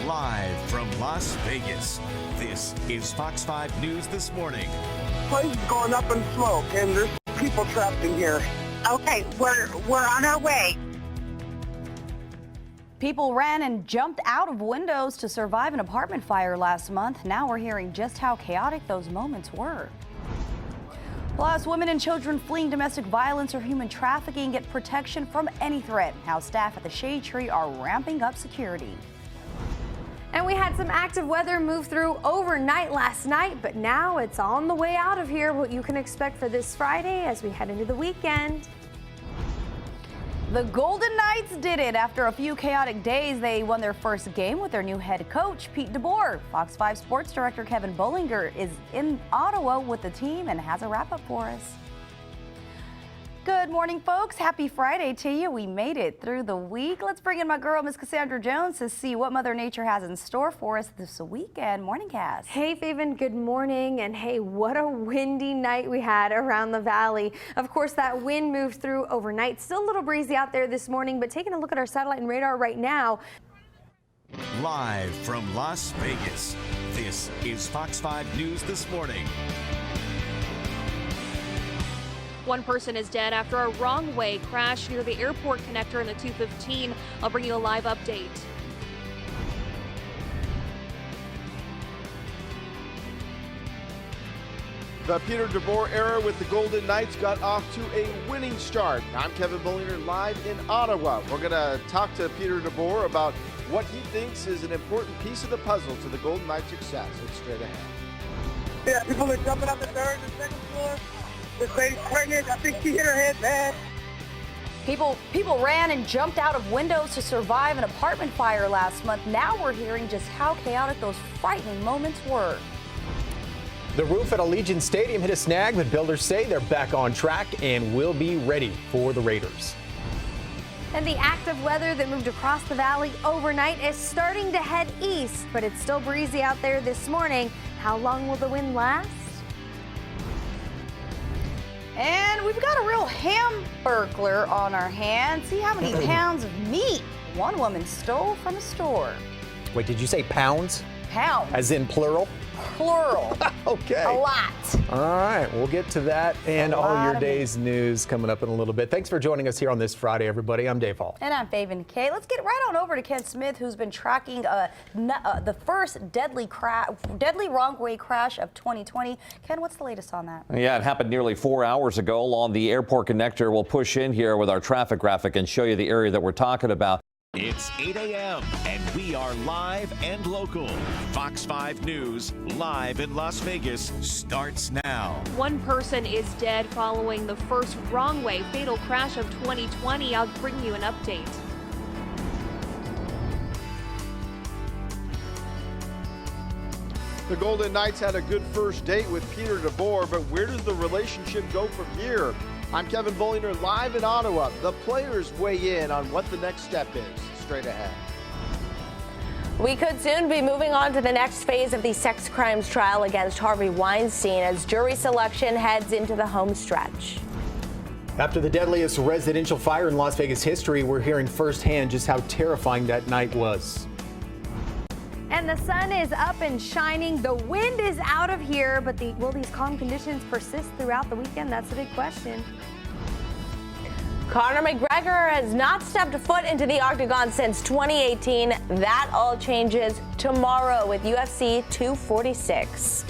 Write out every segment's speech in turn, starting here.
Live from Las Vegas, this is Fox 5 News This Morning. Place is going up in smoke, and there's people trapped in here. Okay, we're on our way. People ran and jumped out of windows to survive an apartment fire last month. Now we're hearing just how chaotic those moments were. Plus, women and children fleeing domestic violence or human trafficking get protection from any threat. How staff at the Shade Tree are ramping up security. And we had some active weather move through overnight last night, but now it's on the way out of here. What you can expect for this Friday as we head into the weekend. The Golden Knights did it. After a few chaotic days, they won their first game with their new head coach, Pete DeBoer. Fox 5 Sports Director Kevin Bollinger is in Ottawa with the team and has a wrap-up for us. Good morning, folks. Happy Friday to you. We made it through the week. Let's bring in my girl, Miss Cassandra Jones, to see what Mother Nature has in store for us this weekend. Morning, Cass. Hey, Feven. Good morning. And hey, what a windy night we had around the valley. Of course, that wind moved through overnight. Still a little breezy out there this morning, but taking a look at our satellite and radar right now. Live from Las Vegas, this is Fox 5 News This Morning. One person is dead after a wrong-way crash near the airport connector in the 215. I'll bring you a live update. The Peter DeBoer era with the Golden Knights got off to a winning start. I'm Kevin Bollinger live in Ottawa. We're going to talk to Peter DeBoer about what he thinks is an important piece of the puzzle to the Golden Knights' success. It's straight ahead. Yeah, people are jumping up the third and second floor. This lady's pregnant. I think she hit her head bad. People ran and jumped out of windows to survive an apartment fire last month. Now we're hearing just how chaotic those frightening moments were. The roof at Allegiant Stadium hit a snag, but builders say they're back on track and will be ready for the Raiders. And the active weather that moved across the valley overnight is starting to head east, but it's still breezy out there this morning. How long will the wind last? And we've got a real hamburglar on our hands. See how many pounds of meat one woman stole from a store. Wait, did you say pounds? Pounds. As in plural? Plural. Okay. A lot. All right, we'll get to that and all your day's news coming up in a little bit. Thanks for joining us here on this Friday, everybody. I'm Dave Hall. And I'm Feven Kay. Let's get right on over to Ken Smith, who's been tracking the first deadly wrong-way crash of 2020. Ken, what's the latest on that? Yeah, it happened nearly 4 hours ago along the airport connector. We'll push in here with our traffic graphic and show you the area that we're talking about. It's 8 a.m. and we are live and local. Fox 5 News, live in Las Vegas, starts now. One person is dead following the first wrong-way fatal crash of 2020. I'll bring you an update. The Golden Knights had a good first date with Peter DeBoer, but where does the relationship go from here? I'm Kevin Bollinger live in Ottawa. The players weigh in on what the next step is. Straight ahead. We could soon be moving on to the next phase of the sex crimes trial against Harvey Weinstein as jury selection heads into the home stretch. After the deadliest residential fire in Las Vegas history, we're hearing firsthand just how terrifying that night was. And the sun is up and shining. The wind is out of here, but will these calm conditions persist throughout the weekend? That's the big question. Conor McGregor has not stepped foot into the octagon since 2018. That all changes tomorrow with UFC 246.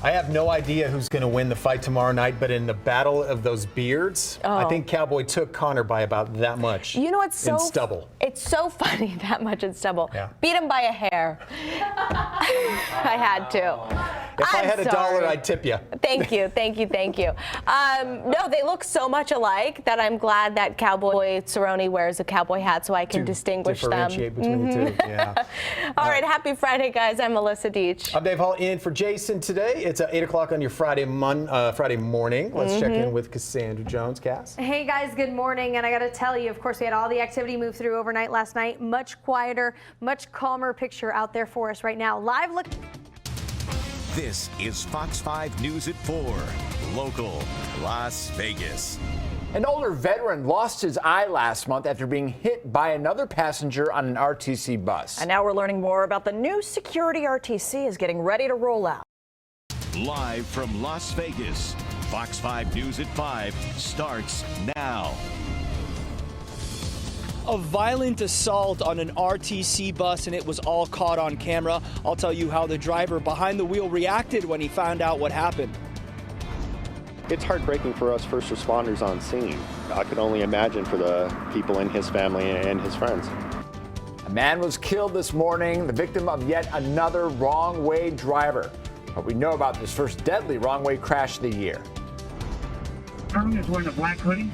I have no idea who's going to win the fight tomorrow night, but in the battle of those beards, I think Cowboy took Conor by about that much. You know, it's in stubble. It's so funny, that much in stubble. Yeah. Beat him by a hair. I had to. If I had $1, I'd tip you. Thank you, thank you, thank you. No, they look so much alike that I'm glad that Cowboy Cerrone wears a cowboy hat so I can distinguish them. Differentiate between the two, yeah. All right, happy Friday, guys. I'm Alyssa Deitsch. I'm Dave Hall in for Jason today. It's 8 o'clock on your Friday morning. Let's check in with Cassandra Jones. Cass? Hey, guys, good morning. And I got to tell you, of course, we had all the activity move through overnight last night. Much quieter, much calmer picture out there for us right now. Live look. This is Fox 5 News at 4, local, Las Vegas. An older veteran lost his eye last month after being hit by another passenger on an RTC bus. And now we're learning more about the new security RTC is getting ready to roll out. Live from Las Vegas, Fox 5 News at 5 starts now. A violent assault on an RTC bus, and it was all caught on camera. I'll tell you how the driver behind the wheel reacted when he found out what happened. It's heartbreaking for us first responders on scene. I could only imagine for the people in his family and his friends. A man was killed this morning, the victim of yet another wrong-way driver. What we know about this first deadly wrong-way crash of the year. Person is wearing a black hoodie.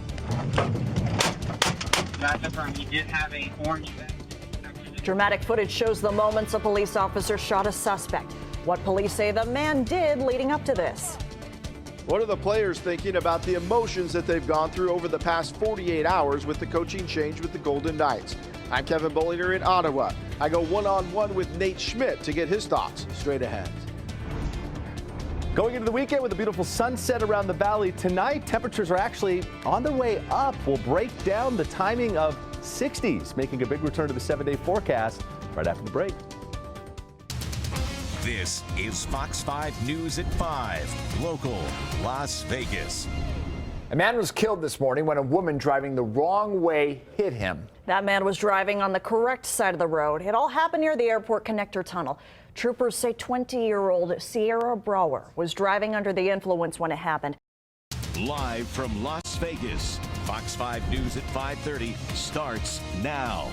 That's confirmed. He did have a orange vest. Dramatic footage shows the moments a police officer shot a suspect. What police say the man did leading up to this. What are the players thinking about the emotions that they've gone through over the past 48 hours with the coaching change with the Golden Knights? I'm Kevin Bollinger in Ottawa. I go one-on-one with Nate Schmidt to get his thoughts straight ahead. Going into the weekend with a beautiful sunset around the valley tonight, temperatures are actually on their way up. We'll break down the timing of 60s, making a big return to the 7-day forecast right after the break. This is Fox 5 News at 5, local, Las Vegas. A man was killed this morning when a woman driving the wrong way hit him. That man was driving on the correct side of the road. It all happened near the airport connector tunnel. Troopers say 20-year-old Sierra Brower was driving under the influence when it happened. Live from Las Vegas, Fox 5 News at 5:30 starts now.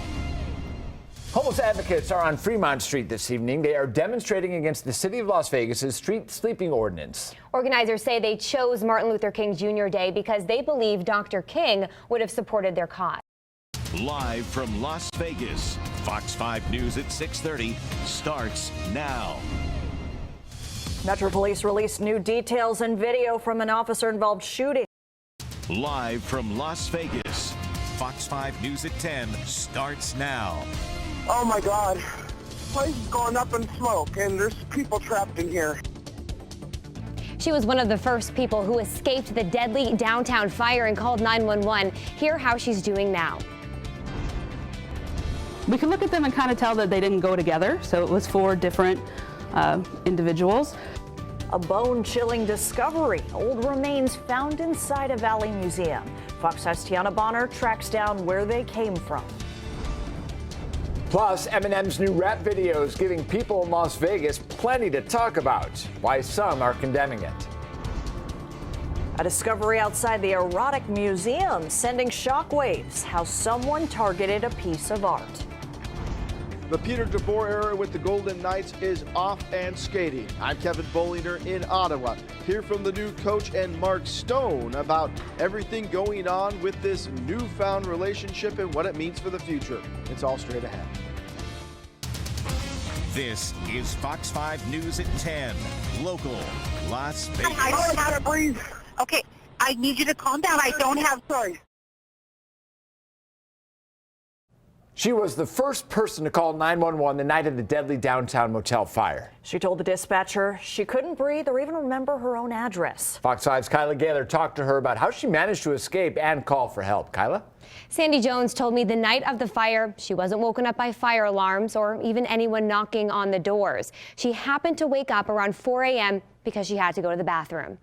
Homeless advocates are on Fremont Street this evening. They are demonstrating against the city of Las Vegas' street sleeping ordinance. Organizers say they chose Martin Luther King Jr. Day because they believe Dr. King would have supported their cause. Live from Las Vegas, Fox 5 News at 6:30 starts now. Metro Police released new details and video from an officer-involved shooting. Live from Las Vegas, Fox 5 News at 10 starts now. Oh my God. This place is going up in smoke and there's people trapped in here. She was one of the first people who escaped the deadly downtown fire and called 911. Hear how she's doing now. We can look at them and kind of tell that they didn't go together, so it was 4 different individuals. A bone-chilling discovery. Old remains found inside a Valley museum. Fox 5's Tiana Bohner tracks down where they came from. Plus, Eminem's new rap video is giving people in Las Vegas plenty to talk about. Why some are condemning it. A discovery outside the erotic museum sending shockwaves. How someone targeted a piece of art. The Peter DeBoer era with the Golden Knights is off and skating. I'm Kevin Bollinger in Ottawa. Hear from the new coach and Mark Stone about everything going on with this newfound relationship and what it means for the future. It's all straight ahead. This is Fox 5 News at 10, local, Las Vegas. I don't know how to breathe. Okay, I need you to calm down. I don't have, sorry. She was the first person to call 911 the night of the deadly downtown motel fire. She told the dispatcher she couldn't breathe or even remember her own address. Fox 5's Kyla talked to her about how she managed to escape and call for help. Kyla? Sandy Jones told me the night of the fire, she wasn't woken up by fire alarms or even anyone knocking on the doors. She happened to wake up around 4 a.m. because she had to go to the bathroom.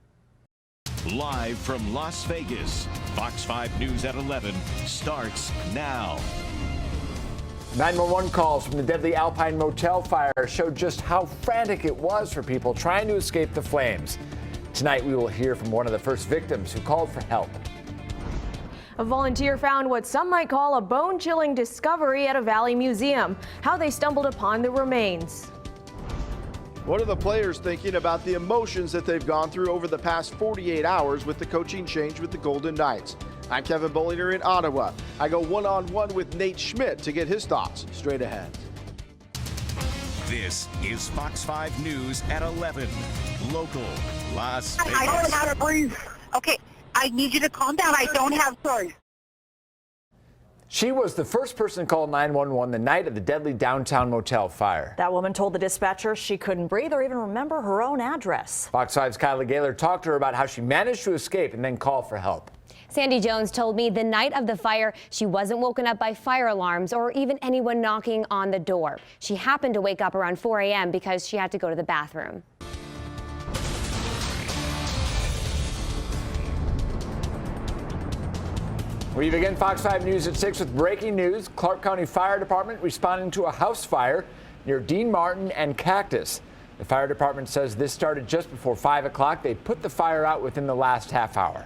Live from Las Vegas, Fox 5 News at 11 starts now. 911 calls from the deadly Alpine motel fire showed just how frantic it was for people trying to escape the flames. Tonight we will hear from one of the first victims who called for help. A volunteer found what some might call a bone-chilling discovery at a Valley museum. How they stumbled upon the remains. What are the players thinking about the emotions that they've gone through over the past 48 hours with the coaching change with the Golden Knights? I'm Kevin Bollinger in Ottawa. I go one-on-one with Nate Schmidt to get his thoughts straight ahead. This is Fox 5 News at 11, local, Las Vegas. I don't know how to breathe. Okay, I need you to calm down. I don't have, sorry. She was the first person to call 911 the night of the deadly downtown motel fire. That woman told the dispatcher she couldn't breathe or even remember her own address. Fox 5's Kyla talked to her about how she managed to escape and then call for help. Sandy Jones told me the night of the fire, she wasn't woken up by fire alarms or even anyone knocking on the door. She happened to wake up around 4 a.m. because she had to go to the bathroom. We begin Fox 5 News at 6 with breaking news. Clark County Fire Department responding to a house fire near Dean Martin and Cactus. The fire department says this started just before 5 o'clock. They put the fire out within the last half hour.